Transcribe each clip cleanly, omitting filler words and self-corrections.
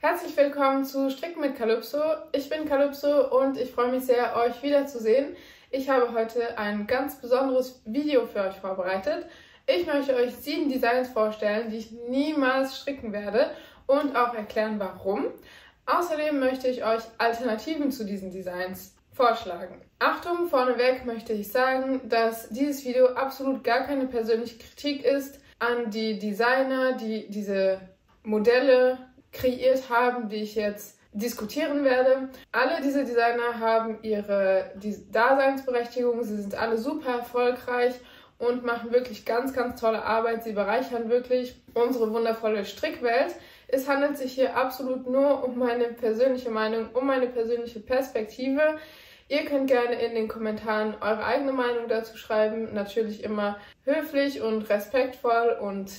Herzlich willkommen zu Stricken mit Calypso. Ich bin Calypso und ich freue mich sehr, euch wiederzusehen. Ich habe heute ein ganz besonderes Video für euch vorbereitet. Ich möchte euch 7 Designs vorstellen, die ich niemals stricken werde und auch erklären, warum. Außerdem möchte ich euch Alternativen zu diesen Designs vorschlagen. Achtung, vorneweg möchte ich sagen, dass dieses Video absolut gar keine persönliche Kritik ist an die Designer, die diese Modelle kreiert haben, die ich jetzt diskutieren werde. Alle diese Designer haben ihre Daseinsberechtigung, sie sind alle super erfolgreich und machen wirklich ganz, ganz tolle Arbeit. Sie bereichern wirklich unsere wundervolle Strickwelt. Es handelt sich hier absolut nur um meine persönliche Meinung, um meine persönliche Perspektive. Ihr könnt gerne in den Kommentaren eure eigene Meinung dazu schreiben. Natürlich immer höflich und respektvoll und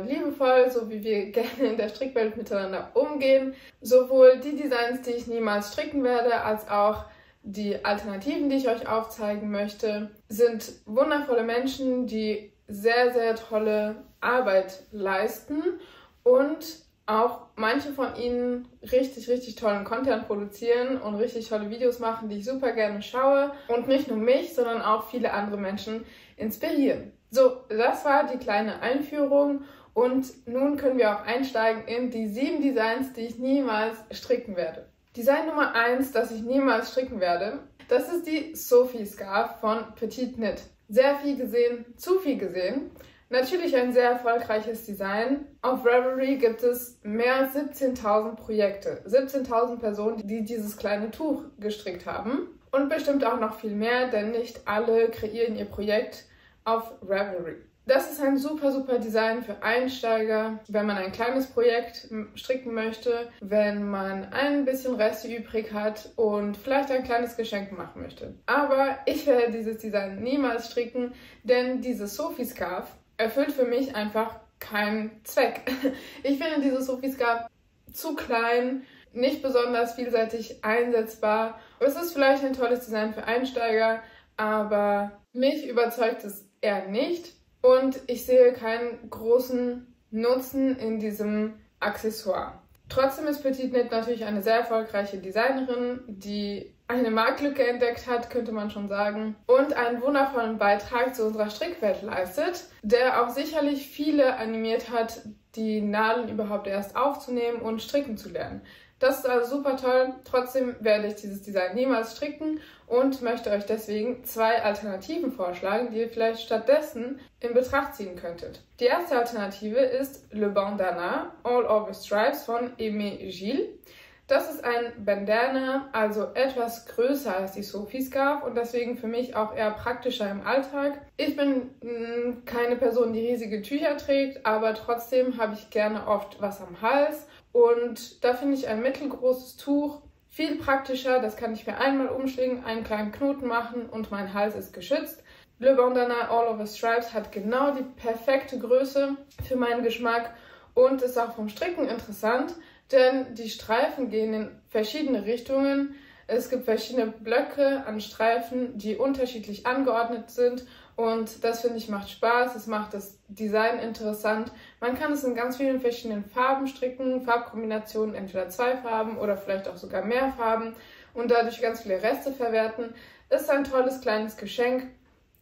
liebevoll, so wie wir gerne in der Strickwelt miteinander umgehen. Sowohl die Designs, die ich niemals stricken werde, als auch die Alternativen, die ich euch aufzeigen möchte, sind wundervolle Menschen, die sehr, sehr tolle Arbeit leisten und auch manche von ihnen richtig, richtig tollen Content produzieren und richtig tolle Videos machen, die ich super gerne schaue und nicht nur mich, sondern auch viele andere Menschen inspirieren. So, das war die kleine Einführung und nun können wir auch einsteigen in die 7 Designs, die ich niemals stricken werde. Design Nummer 1, das ich niemals stricken werde, das ist die Sophie Scarf von Petite Knit. Sehr viel gesehen, zu viel gesehen. Natürlich ein sehr erfolgreiches Design. Auf Ravelry gibt es mehr als 17.000 Projekte, 17.000 Personen, die dieses kleine Tuch gestrickt haben. Und bestimmt auch noch viel mehr, denn nicht alle kreieren ihr Projekt auf Ravelry. Das ist ein super, super Design für Einsteiger, wenn man ein kleines Projekt stricken möchte, wenn man ein bisschen Reste übrig hat und vielleicht ein kleines Geschenk machen möchte. Aber ich werde dieses Design niemals stricken, denn diese Sophie Scarf erfüllt für mich einfach keinen Zweck. Ich finde diese Sophie Scarf zu klein, nicht besonders vielseitig einsetzbar. Es ist vielleicht ein tolles Design für Einsteiger, aber mich überzeugt es eher nicht und ich sehe keinen großen Nutzen in diesem Accessoire. Trotzdem ist Petite Knit natürlich eine sehr erfolgreiche Designerin, die eine Marktlücke entdeckt hat, könnte man schon sagen, und einen wundervollen Beitrag zu unserer Strickwelt leistet, der auch sicherlich viele animiert hat, die Nadeln überhaupt erst aufzunehmen und stricken zu lernen. Das ist also super toll, trotzdem werde ich dieses Design niemals stricken und möchte euch deswegen 2 Alternativen vorschlagen, die ihr vielleicht stattdessen in Betracht ziehen könntet. Die erste Alternative ist Le Bandana All Over Stripes von Aimé Gilles. Das ist ein Bandana, also etwas größer als die Sophie Scarf und deswegen für mich auch eher praktischer im Alltag. Ich bin keine Person, die riesige Tücher trägt, aber trotzdem habe ich gerne oft was am Hals und da finde ich ein mittelgroßes Tuch viel praktischer. Das kann ich mir einmal umschlingen, einen kleinen Knoten machen und mein Hals ist geschützt. Le Bandana All Over Stripes hat genau die perfekte Größe für meinen Geschmack und ist auch vom Stricken interessant, denn die Streifen gehen in verschiedene Richtungen. Es gibt verschiedene Blöcke an Streifen, die unterschiedlich angeordnet sind und das finde ich macht Spaß, es macht das Design interessant. Man kann es in ganz vielen verschiedenen Farben stricken, Farbkombinationen, entweder 2 Farben oder vielleicht auch sogar mehr Farben und dadurch ganz viele Reste verwerten. Das ist ein tolles kleines Geschenk.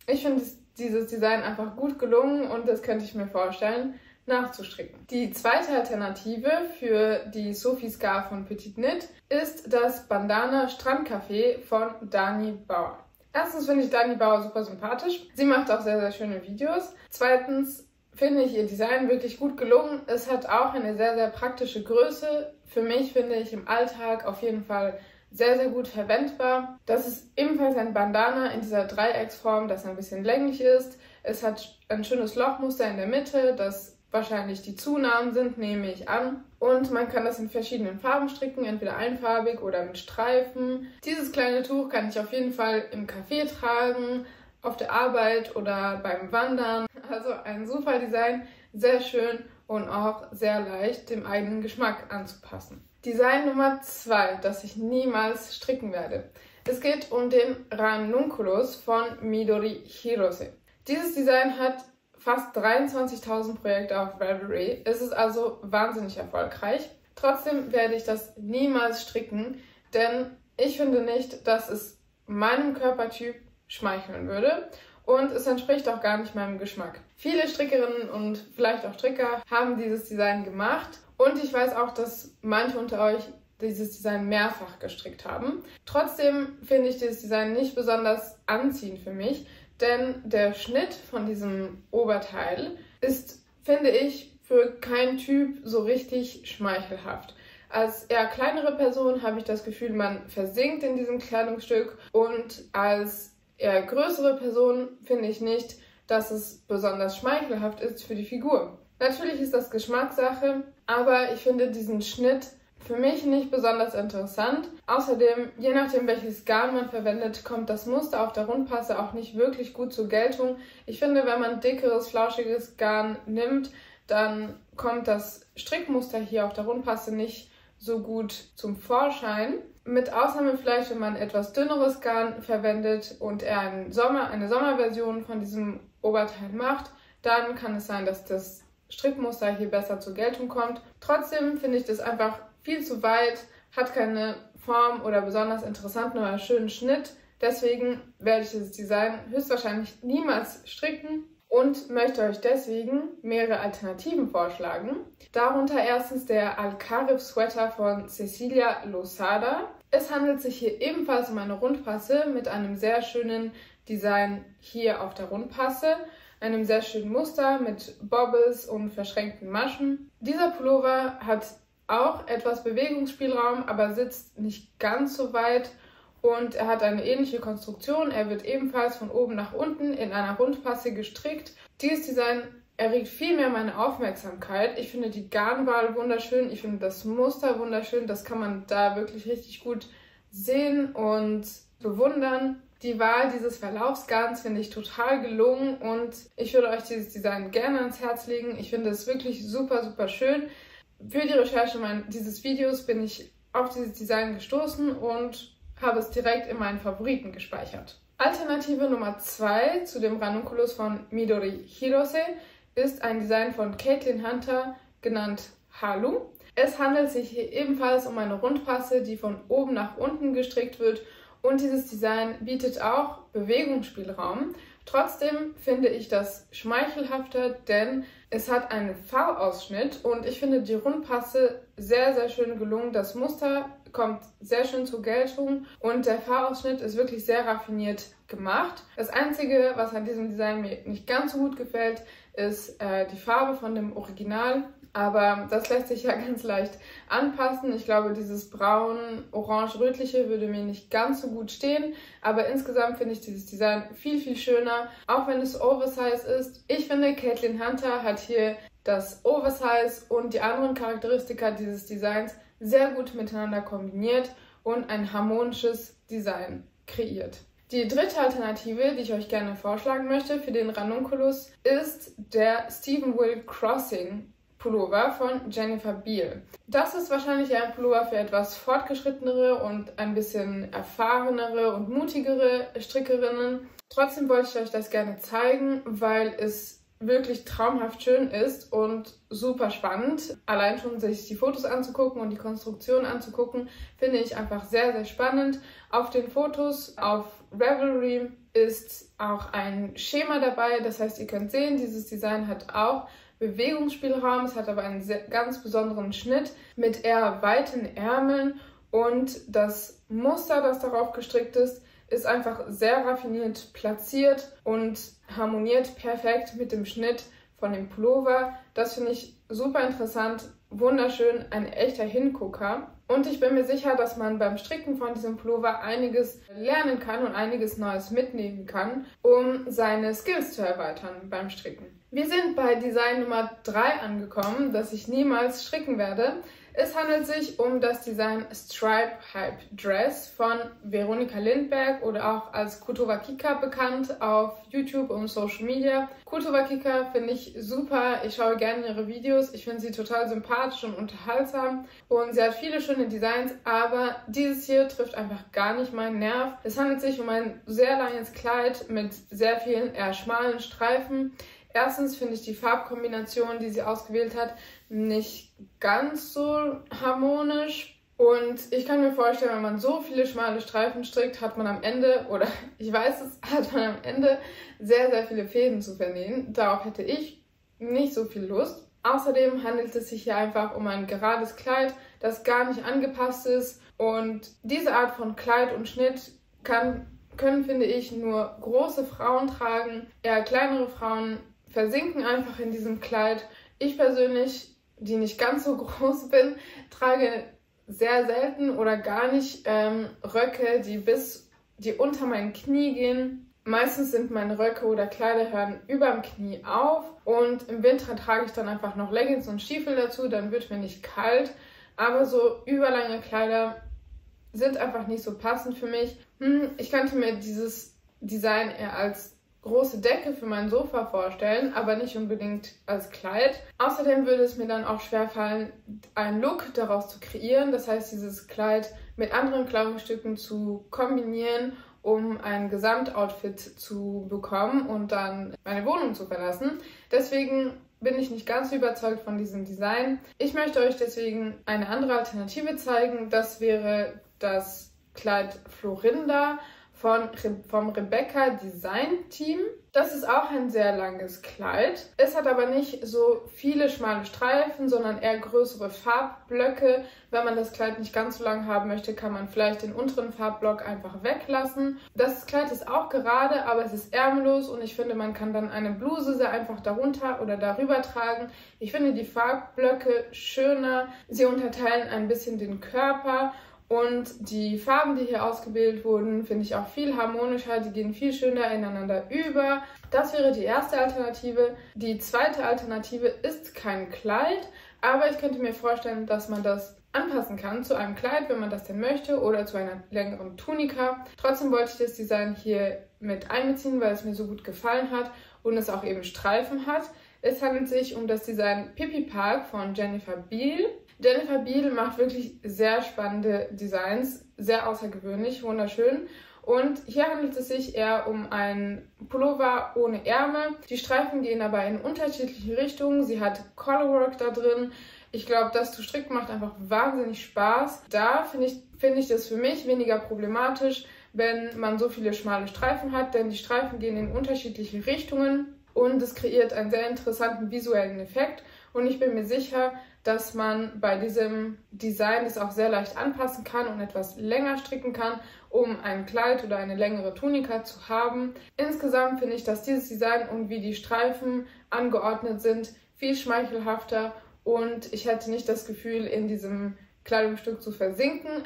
Ich finde dieses Design einfach gut gelungen und das könnte ich mir vorstellen, nachzustricken. Die zweite Alternative für die Sophie Scarf von Petite Knit ist das Bandana Strandcafé von Dani Bauer. Erstens finde ich Dani Bauer super sympathisch. Sie macht auch sehr, sehr schöne Videos. Zweitens finde ich ihr Design wirklich gut gelungen. Es hat auch eine sehr, sehr praktische Größe. Für mich finde ich im Alltag auf jeden Fall sehr, sehr gut verwendbar. Das ist ebenfalls ein Bandana in dieser Dreiecksform, das ein bisschen länglich ist. Es hat ein schönes Lochmuster in der Mitte, das wahrscheinlich die Zunahmen sind, nehme ich an. Und man kann das in verschiedenen Farben stricken, entweder einfarbig oder mit Streifen. Dieses kleine Tuch kann ich auf jeden Fall im Café tragen, auf der Arbeit oder beim Wandern. Also ein super Design, sehr schön und auch sehr leicht dem eigenen Geschmack anzupassen. Design Nummer 2, das ich niemals stricken werde. Es geht um den Ranunculus von Midori Hirose. Dieses Design hat fast 23.000 Projekte auf Ravelry. Es ist also wahnsinnig erfolgreich. Trotzdem werde ich das niemals stricken, denn ich finde nicht, dass es meinem Körpertyp schmeicheln würde und es entspricht auch gar nicht meinem Geschmack. Viele Strickerinnen und vielleicht auch Stricker haben dieses Design gemacht und ich weiß auch, dass manche unter euch dieses Design mehrfach gestrickt haben. Trotzdem finde ich dieses Design nicht besonders anziehend für mich, denn der Schnitt von diesem Oberteil ist, finde ich, für keinen Typ so richtig schmeichelhaft. Als eher kleinere Person habe ich das Gefühl, man versinkt in diesem Kleidungsstück und als eher größere Person finde ich nicht, dass es besonders schmeichelhaft ist für die Figur. Natürlich ist das Geschmackssache, aber ich finde diesen Schnitt für mich nicht besonders interessant. Außerdem, je nachdem welches Garn man verwendet, kommt das Muster auf der Rundpasse auch nicht wirklich gut zur Geltung. Ich finde, wenn man dickeres, flauschiges Garn nimmt, dann kommt das Strickmuster hier auf der Rundpasse nicht so gut zum Vorschein. Mit Ausnahme vielleicht, wenn man etwas dünneres Garn verwendet und eher eine Sommerversion von diesem Oberteil macht, dann kann es sein, dass das Strickmuster hier besser zur Geltung kommt. Trotzdem finde ich das einfach viel zu weit, hat keine Form oder besonders interessanten oder schönen Schnitt. Deswegen werde ich dieses Design höchstwahrscheinlich niemals stricken und möchte euch deswegen mehrere Alternativen vorschlagen. Darunter erstens der Alcarif Sweater von Cecilia Losada. Es handelt sich hier ebenfalls um eine Rundpasse mit einem sehr schönen Design hier auf der Rundpasse, einem sehr schönen Muster mit Bobbles und verschränkten Maschen. Dieser Pullover hat auch etwas Bewegungsspielraum, aber sitzt nicht ganz so weit und er hat eine ähnliche Konstruktion. Er wird ebenfalls von oben nach unten in einer Rundpasse gestrickt. Dieses Design erregt viel mehr meine Aufmerksamkeit. Ich finde die Garnwahl wunderschön, ich finde das Muster wunderschön. Das kann man da wirklich richtig gut sehen und bewundern. Die Wahl dieses Verlaufsgarns finde ich total gelungen und ich würde euch dieses Design gerne ans Herz legen. Ich finde es wirklich super, super schön. Für die Recherche dieses Videos bin ich auf dieses Design gestoßen und habe es direkt in meinen Favoriten gespeichert. Alternative Nummer 2 zu dem Ranunculus von Midori Hirose ist ein Design von Caitlin Hunter, genannt Halu. Es handelt sich hier ebenfalls um eine Rundpasse, die von oben nach unten gestrickt wird und dieses Design bietet auch Bewegungsspielraum. Trotzdem finde ich das schmeichelhafter, denn es hat einen V-Ausschnitt und ich finde die Rundpasse sehr, sehr schön gelungen. Das Muster kommt sehr schön zur Geltung und der V-Ausschnitt ist wirklich sehr raffiniert gemacht. Das Einzige, was an diesem Design mir nicht ganz so gut gefällt, ist die Farbe von dem Original. Aber das lässt sich ja ganz leicht anpassen. Ich glaube, dieses braun-orange-rötliche würde mir nicht ganz so gut stehen. Aber insgesamt finde ich dieses Design viel, viel schöner, auch wenn es Oversize ist. Ich finde, Caitlin Hunter hat hier das Oversize und die anderen Charakteristika dieses Designs sehr gut miteinander kombiniert und ein harmonisches Design kreiert. Die dritte Alternative, die ich euch gerne vorschlagen möchte für den Ranunculus, ist der Stephen Will Crossing Pullover von Jennifer Beal. Das ist wahrscheinlich ein Pullover für etwas fortgeschrittenere und ein bisschen erfahrenere und mutigere Strickerinnen. Trotzdem wollte ich euch das gerne zeigen, weil es wirklich traumhaft schön ist und super spannend. Allein schon sich die Fotos anzugucken und die Konstruktion anzugucken, finde ich einfach sehr, sehr spannend. Auf den Fotos auf Ravelry ist auch ein Schema dabei. Das heißt, ihr könnt sehen, dieses Design hat auch Bewegungsspielraum. Es hat aber einen ganz besonderen Schnitt mit eher weiten Ärmeln und das Muster, das darauf gestrickt ist einfach sehr raffiniert platziert und harmoniert perfekt mit dem Schnitt von dem Pullover. Das finde ich super interessant, wunderschön, ein echter Hingucker. Und ich bin mir sicher, dass man beim Stricken von diesem Pullover einiges lernen kann und einiges Neues mitnehmen kann, um seine Skills zu erweitern beim Stricken. Wir sind bei Design Nummer 3 angekommen, das ich niemals stricken werde. Es handelt sich um das Design Stripe Hype Dress von Veronika Lindberg oder auch als Kutowakika bekannt auf YouTube und Social Media. Kutowakika finde ich super, ich schaue gerne ihre Videos, ich finde sie total sympathisch und unterhaltsam und sie hat viele schöne Designs, aber dieses hier trifft einfach gar nicht meinen Nerv. Es handelt sich um ein sehr langes Kleid mit sehr vielen eher schmalen Streifen. Erstens finde ich die Farbkombination, die sie ausgewählt hat, nicht ganz so harmonisch. Und ich kann mir vorstellen, wenn man so viele schmale Streifen strickt, hat man am Ende, oder ich weiß es, hat man am Ende sehr, sehr viele Fäden zu vernähen. Darauf hätte ich nicht so viel Lust. Außerdem handelt es sich hier einfach um ein gerades Kleid, das gar nicht angepasst ist. Und diese Art von Kleid und Schnitt können, finde ich, nur große Frauen tragen. Eher kleinere Frauen versinken einfach in diesem Kleid. Ich persönlich, die nicht ganz so groß bin, trage sehr selten oder gar nicht Röcke, die unter mein Knie gehen. Meistens sind meine Röcke oder Kleider hören über dem Knie auf und im Winter trage ich dann einfach noch Leggings und Stiefel dazu, dann wird mir nicht kalt. Aber so überlange Kleider sind einfach nicht so passend für mich. Ich könnte mir dieses Design eher als große Decke für mein Sofa vorstellen, aber nicht unbedingt als Kleid. Außerdem würde es mir dann auch schwerfallen, einen Look daraus zu kreieren. Das heißt, dieses Kleid mit anderen Kleidungsstücken zu kombinieren, um ein Gesamtoutfit zu bekommen und dann meine Wohnung zu verlassen. Deswegen bin ich nicht ganz überzeugt von diesem Design. Ich möchte euch deswegen eine andere Alternative zeigen. Das wäre das Kleid Florinda vom Rebecca Design Team. Das ist auch ein sehr langes Kleid. Es hat aber nicht so viele schmale Streifen, sondern eher größere Farbblöcke. Wenn man das Kleid nicht ganz so lang haben möchte, kann man vielleicht den unteren Farbblock einfach weglassen. Das Kleid ist auch gerade, aber es ist ärmellos und ich finde, man kann dann eine Bluse sehr einfach darunter oder darüber tragen. Ich finde die Farbblöcke schöner. Sie unterteilen ein bisschen den Körper. Und die Farben, die hier ausgewählt wurden, finde ich auch viel harmonischer. Die gehen viel schöner ineinander über. Das wäre die erste Alternative. Die zweite Alternative ist kein Kleid, aber ich könnte mir vorstellen, dass man das anpassen kann zu einem Kleid, wenn man das denn möchte, oder zu einer längeren Tunika. Trotzdem wollte ich das Design hier mit einbeziehen, weil es mir so gut gefallen hat und es auch eben Streifen hat. Es handelt sich um das Design Pippi Park von Jennifer Beal. Jennifer Beal macht wirklich sehr spannende Designs, sehr außergewöhnlich, wunderschön. Und hier handelt es sich eher um einen Pullover ohne Ärmel. Die Streifen gehen aber in unterschiedliche Richtungen. Sie hat Collarwork da drin. Ich glaube, das zu stricken macht einfach wahnsinnig Spaß. Da finde ich das für mich weniger problematisch, wenn man so viele schmale Streifen hat, denn die Streifen gehen in unterschiedliche Richtungen und es kreiert einen sehr interessanten visuellen Effekt. Und ich bin mir sicher, dass man bei diesem Design es auch sehr leicht anpassen kann und etwas länger stricken kann, um ein Kleid oder eine längere Tunika zu haben. Insgesamt finde ich, dass dieses Design und wie die Streifen angeordnet sind, viel schmeichelhafter und ich hätte nicht das Gefühl, in diesem Kleidungsstück zu versinken,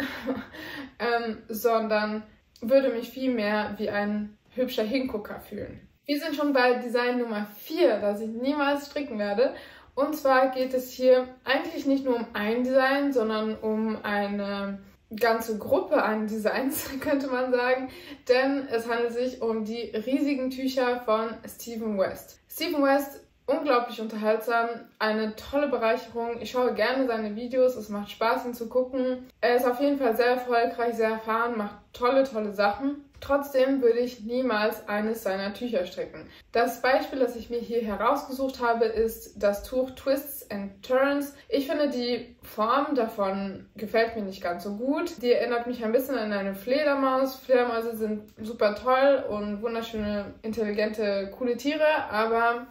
sondern würde mich viel mehr wie ein hübscher Hingucker fühlen. Wir sind schon bei Design Nummer 4, das ich niemals stricken werde. Und zwar geht es hier eigentlich nicht nur um ein Design, sondern um eine ganze Gruppe an Designs, könnte man sagen. Denn es handelt sich um die riesigen Tücher von Stephen West. Stephen West, unglaublich unterhaltsam, eine tolle Bereicherung. Ich schaue gerne seine Videos, es macht Spaß, ihn zu gucken. Er ist auf jeden Fall sehr erfolgreich, sehr erfahren, macht tolle Sachen. Trotzdem würde ich niemals eines seiner Tücher stricken. Das Beispiel, das ich mir hier herausgesucht habe, ist das Tuch Twists and Turns. Ich finde, die Form davon gefällt mir nicht ganz so gut. Die erinnert mich ein bisschen an eine Fledermaus. Fledermäuse sind super toll und wunderschöne, intelligente, coole Tiere, aber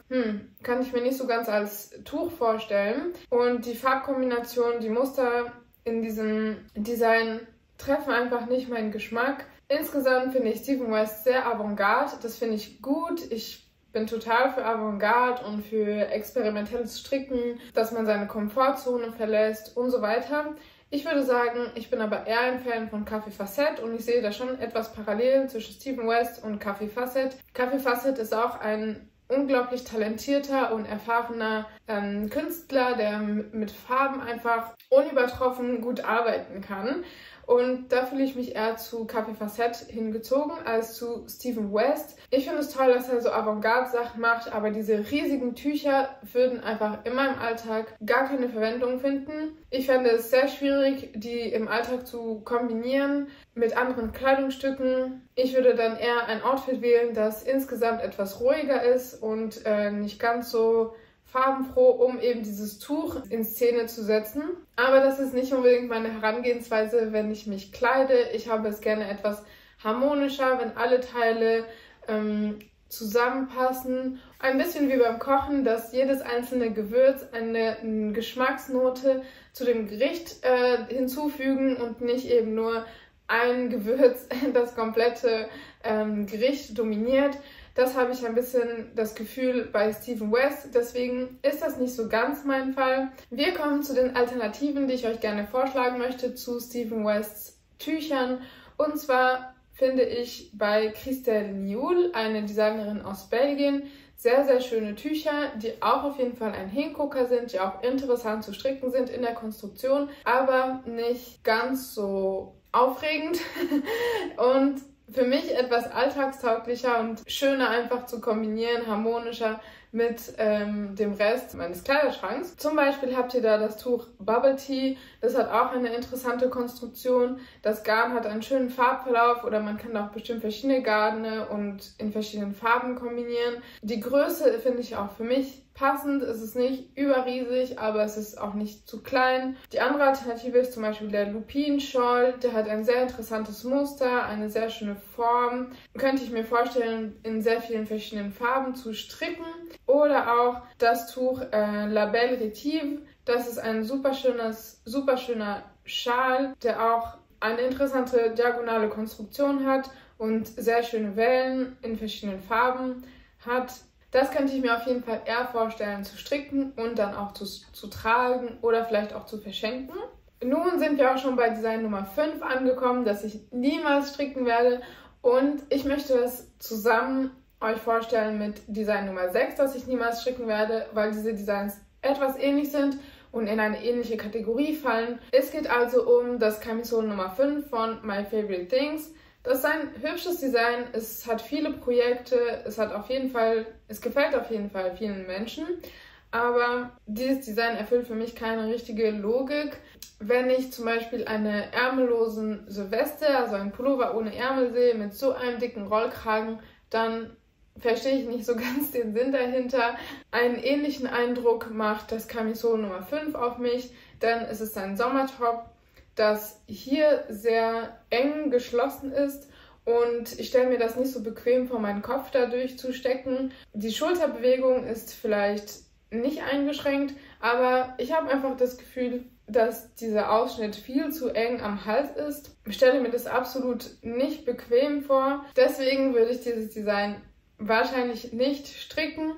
kann ich mir nicht so ganz als Tuch vorstellen. Und die Farbkombination, die Muster in diesem Design treffen einfach nicht meinen Geschmack. Insgesamt finde ich Stephen West sehr avantgarde, das finde ich gut. Ich bin total für Avantgarde und für experimentelles Stricken, dass man seine Komfortzone verlässt und so weiter. Ich würde sagen, ich bin aber eher ein Fan von Café Facette und ich sehe da schon etwas Parallelen zwischen Stephen West und Café Facette. Café Facette ist auch ein unglaublich talentierter und erfahrener Künstler, der mit Farben einfach unübertroffen gut arbeiten kann. Und da fühle ich mich eher zu Café Facette hingezogen als zu Stephen West. Ich finde es toll, dass er so Avantgarde-Sachen macht, aber diese riesigen Tücher würden einfach in meinem Alltag gar keine Verwendung finden. Ich fände es sehr schwierig, die im Alltag zu kombinieren mit anderen Kleidungsstücken. Ich würde dann eher ein Outfit wählen, das insgesamt etwas ruhiger ist und nicht ganz so farbenfroh, um eben dieses Tuch in Szene zu setzen. Aber das ist nicht unbedingt meine Herangehensweise, wenn ich mich kleide. Ich habe es gerne etwas harmonischer, wenn alle Teile zusammenpassen. Ein bisschen wie beim Kochen, dass jedes einzelne Gewürz eine Geschmacksnote zu dem Gericht hinzufügen und nicht eben nur ein Gewürz das komplette Gericht dominiert. Das habe ich ein bisschen das Gefühl bei Stephen West, deswegen ist das nicht so ganz mein Fall. Wir kommen zu den Alternativen, die ich euch gerne vorschlagen möchte zu Stephen Wests Tüchern. Und zwar finde ich bei Christelle Nioul, eine Designerin aus Belgien, sehr, sehr schöne Tücher, die auch auf jeden Fall ein Hingucker sind, die auch interessant zu stricken sind in der Konstruktion, aber nicht ganz so aufregend und für mich etwas alltagstauglicher und schöner einfach zu kombinieren, harmonischer mit dem Rest meines Kleiderschranks. Zum Beispiel habt ihr da das Tuch Bubble Tea, das hat auch eine interessante Konstruktion. Das Garn hat einen schönen Farbverlauf oder man kann auch bestimmt verschiedene Garne und in verschiedenen Farben kombinieren. Die Größe finde ich auch für mich passend. Es ist nicht überriesig, aber es ist auch nicht zu klein. Die andere Alternative ist zum Beispiel der Lupin Shawl. Der hat ein sehr interessantes Muster, eine sehr schöne Form. Könnte ich mir vorstellen, in sehr vielen verschiedenen Farben zu stricken. Oder auch das Tuch La Belle Rétive. Das ist ein super schöner Schal, der auch eine interessante diagonale Konstruktion hat und sehr schöne Wellen in verschiedenen Farben hat. Das könnte ich mir auf jeden Fall eher vorstellen zu stricken und dann auch zu tragen oder vielleicht auch zu verschenken. Nun sind wir auch schon bei Design Nummer 5 angekommen, das ich niemals stricken werde. Und ich möchte das zusammen euch vorstellen mit Design Nummer 6, das ich niemals stricken werde, weil diese Designs etwas ähnlich sind und in eine ähnliche Kategorie fallen. Es geht also um das Camisole Nummer 5 von My Favorite Things. Das ist ein hübsches Design, es hat viele Projekte, es gefällt auf jeden Fall vielen Menschen, aber dieses Design erfüllt für mich keine richtige Logik. Wenn ich zum Beispiel eine ärmellosen Weste, also einen Pullover ohne Ärmel sehe, mit so einem dicken Rollkragen, dann verstehe ich nicht so ganz den Sinn dahinter. Einen ähnlichen Eindruck macht das Camisole Nummer 5 auf mich, denn es ist ein Sommertop, das hier sehr eng geschlossen ist und ich stelle mir das nicht so bequem vor meinen Kopf dadurch zu stecken. Die Schulterbewegung ist vielleicht nicht eingeschränkt, aber ich habe einfach das Gefühl, dass dieser Ausschnitt viel zu eng am Hals ist. Ich stelle mir das absolut nicht bequem vor. Deswegen würde ich dieses Design wahrscheinlich nicht stricken.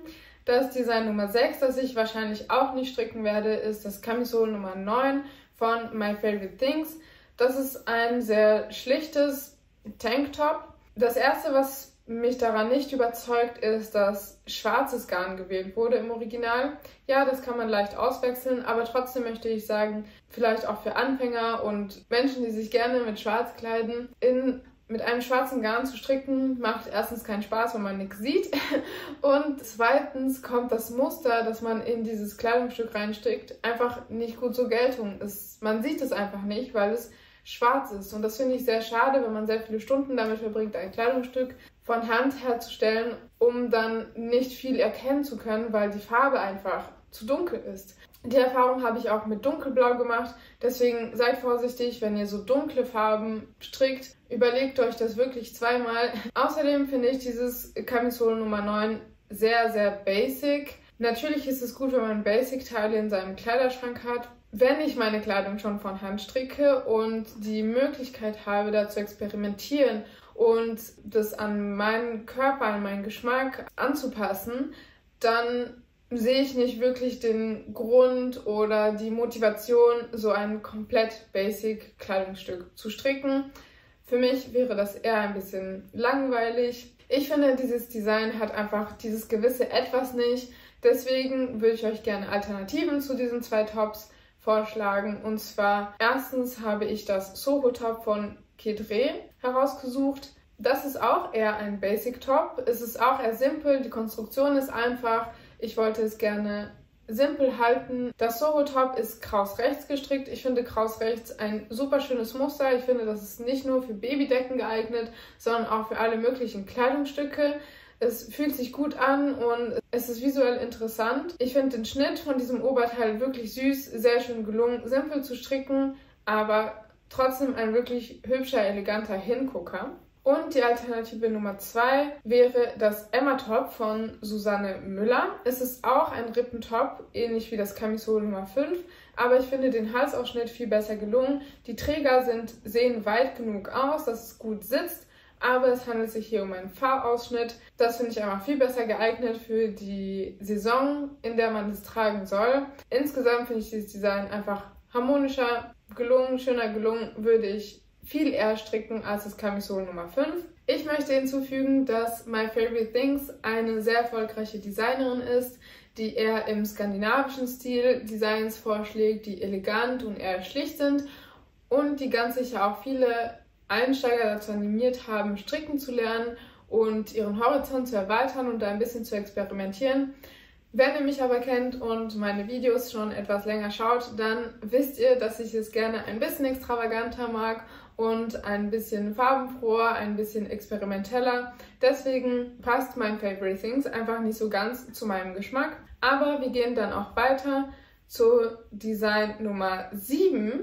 Das Design Nummer 6, das ich wahrscheinlich auch nicht stricken werde, ist das Camisole Nummer 9 von My Favorite Things. Das ist ein sehr schlichtes Tanktop. Das erste, was mich daran nicht überzeugt, ist, dass schwarzes Garn gewählt wurde im Original. Ja, das kann man leicht auswechseln, aber trotzdem möchte ich sagen, vielleicht auch für Anfänger und Menschen, die sich gerne mit Schwarz kleiden, mit einem schwarzen Garn zu stricken, macht erstens keinen Spaß, wenn man nichts sieht. Und zweitens kommt das Muster, das man in dieses Kleidungsstück reinstrickt, einfach nicht gut zur Geltung. Man sieht es einfach nicht, weil es schwarz ist. Und das finde ich sehr schade, wenn man sehr viele Stunden damit verbringt, ein Kleidungsstück von Hand herzustellen, um dann nicht viel erkennen zu können, weil die Farbe einfach zu dunkel ist. Die Erfahrung habe ich auch mit Dunkelblau gemacht, deswegen seid vorsichtig, wenn ihr so dunkle Farben strickt. Überlegt euch das wirklich zweimal. Außerdem finde ich dieses Camisole Nummer 9 sehr, sehr basic. Natürlich ist es gut, wenn man Basic-Teile in seinem Kleiderschrank hat. Wenn ich meine Kleidung schon von Hand stricke und die Möglichkeit habe, da zu experimentieren und das an meinen Körper, an meinen Geschmack anzupassen, dann sehe ich nicht wirklich den Grund oder die Motivation, so ein komplett basic Kleidungsstück zu stricken. Für mich wäre das eher ein bisschen langweilig. Ich finde, dieses Design hat einfach dieses gewisse Etwas nicht. Deswegen würde ich euch gerne Alternativen zu diesen zwei Tops vorschlagen. Und zwar erstens habe ich das Soho Top von Kedre herausgesucht. Das ist auch eher ein Basic Top. Es ist auch eher simpel, die Konstruktion ist einfach. Ich wollte es gerne simpel halten. Das Soho Top ist kraus rechts gestrickt. Ich finde kraus rechts ein super schönes Muster. Ich finde, das ist nicht nur für Babydecken geeignet, sondern auch für alle möglichen Kleidungsstücke. Es fühlt sich gut an und es ist visuell interessant. Ich finde den Schnitt von diesem Oberteil wirklich süß, sehr schön gelungen, simpel zu stricken, aber trotzdem ein wirklich hübscher, eleganter Hingucker. Und die Alternative Nummer 2 wäre das Emma-Top von Susanne Müller. Es ist auch ein Rippentop, ähnlich wie das Camisole Nummer 5, aber ich finde den Halsausschnitt viel besser gelungen. Die Träger sehen weit genug aus, dass es gut sitzt, aber es handelt sich hier um einen V-Ausschnitt. Das finde ich einfach viel besser geeignet für die Saison, in der man es tragen soll. Insgesamt finde ich dieses Design einfach harmonischer gelungen, schöner gelungen, würde ich viel eher stricken als das Camisole Nummer 5. Ich möchte hinzufügen, dass My Favorite Things eine sehr erfolgreiche Designerin ist, die eher im skandinavischen Stil Designs vorschlägt, die elegant und eher schlicht sind und die ganz sicher auch viele Einsteiger dazu animiert haben, stricken zu lernen und ihren Horizont zu erweitern und da ein bisschen zu experimentieren. Wenn ihr mich aber kennt und meine Videos schon etwas länger schaut, dann wisst ihr, dass ich es gerne ein bisschen extravaganter mag und ein bisschen farbenfroher, ein bisschen experimenteller. Deswegen passt My Favorite Things einfach nicht so ganz zu meinem Geschmack. Aber wir gehen dann auch weiter zu Design Nummer 7,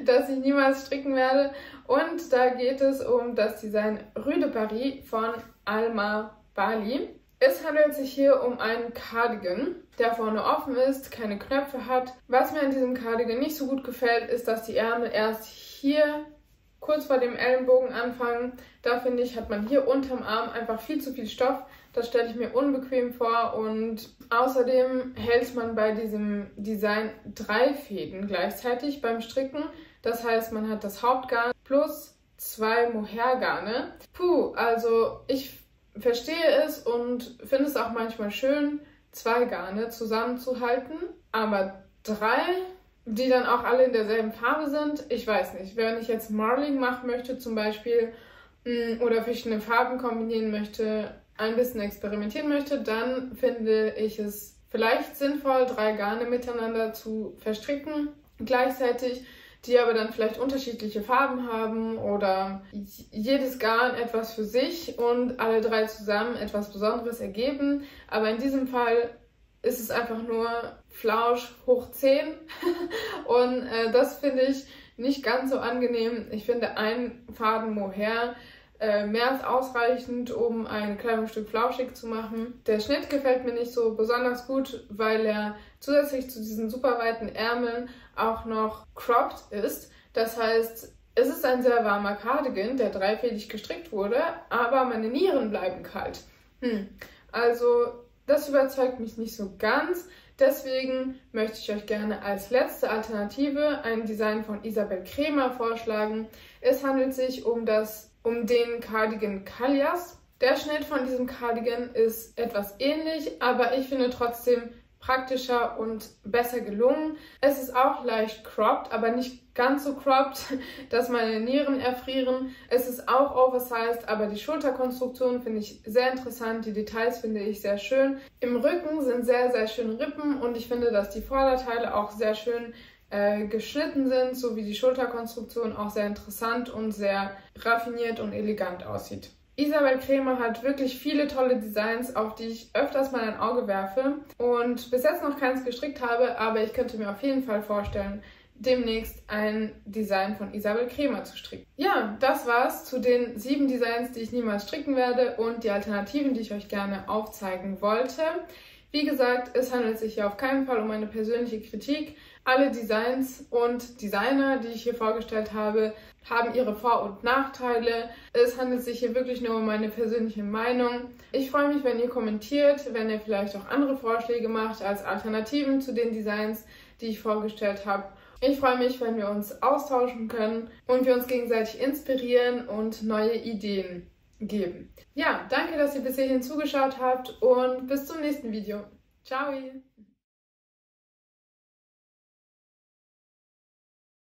das ich niemals stricken werde. Und da geht es um das Design Rue de Paris von Alma Bali. Es handelt sich hier um einen Cardigan, der vorne offen ist, keine Knöpfe hat. Was mir an diesem Cardigan nicht so gut gefällt, ist, dass die Ärmel erst hier kurz vor dem Ellenbogen anfangen. Da finde ich, hat man hier unterm Arm einfach viel zu viel Stoff. Das stelle ich mir unbequem vor und außerdem hält man bei diesem Design 3 Fäden gleichzeitig beim Stricken. Das heißt, man hat das Hauptgarn plus 2 Mohairgarne. Puh, also ich verstehe es und finde es auch manchmal schön, 2 Garne zusammenzuhalten, aber 3, die dann auch alle in derselben Farbe sind, ich weiß nicht. Wenn ich jetzt Marling machen möchte zum Beispiel oder verschiedene Farben kombinieren möchte, ein bisschen experimentieren möchte, dann finde ich es vielleicht sinnvoll, 3 Garne miteinander zu verstricken gleichzeitig, die aber dann vielleicht unterschiedliche Farben haben oder jedes Garn etwas für sich und alle 3 zusammen etwas Besonderes ergeben. Aber in diesem Fall ist es einfach nur Flausch hoch 10 und das finde ich nicht ganz so angenehm. Ich finde ein Faden Mohair mehr als ausreichend, um ein Kleidungsstück flauschig zu machen. Der Schnitt gefällt mir nicht so besonders gut, weil er zusätzlich zu diesen super weiten Ärmeln auch noch cropped ist. Das heißt, es ist ein sehr warmer Cardigan, der dreifädig gestrickt wurde, aber meine Nieren bleiben kalt. Also das überzeugt mich nicht so ganz. Deswegen möchte ich euch gerne als letzte Alternative ein Design von Isabel Kremer vorschlagen. Es handelt sich um den Cardigan Callias. Der Schnitt von diesem Cardigan ist etwas ähnlich, aber ich finde trotzdem praktischer und besser gelungen. Es ist auch leicht cropped, aber nicht ganz so cropped, dass meine Nieren erfrieren. Es ist auch oversized, aber die Schulterkonstruktion finde ich sehr interessant. Die Details finde ich sehr schön. Im Rücken sind sehr, sehr schöne Rippen und ich finde, dass die Vorderteile auch sehr schön geschnitten sind, sowie die Schulterkonstruktion auch sehr interessant und sehr raffiniert und elegant aussieht. Isabel Kremer hat wirklich viele tolle Designs, auf die ich öfters mal ein Auge werfe und bis jetzt noch keins gestrickt habe, aber ich könnte mir auf jeden Fall vorstellen, demnächst ein Design von Isabel Kremer zu stricken. Ja, das war's zu den 7 Designs, die ich niemals stricken werde und die Alternativen, die ich euch gerne aufzeigen wollte. Wie gesagt, es handelt sich hier auf keinen Fall um eine persönliche Kritik. Alle Designs und Designer, die ich hier vorgestellt habe, haben ihre Vor- und Nachteile. Es handelt sich hier wirklich nur um meine persönliche Meinung. Ich freue mich, wenn ihr kommentiert, wenn ihr vielleicht auch andere Vorschläge macht als Alternativen zu den Designs, die ich vorgestellt habe. Ich freue mich, wenn wir uns austauschen können und wir uns gegenseitig inspirieren und neue Ideen geben. Ja, danke, dass ihr bis hierhin zugeschaut habt und bis zum nächsten Video. Ciao!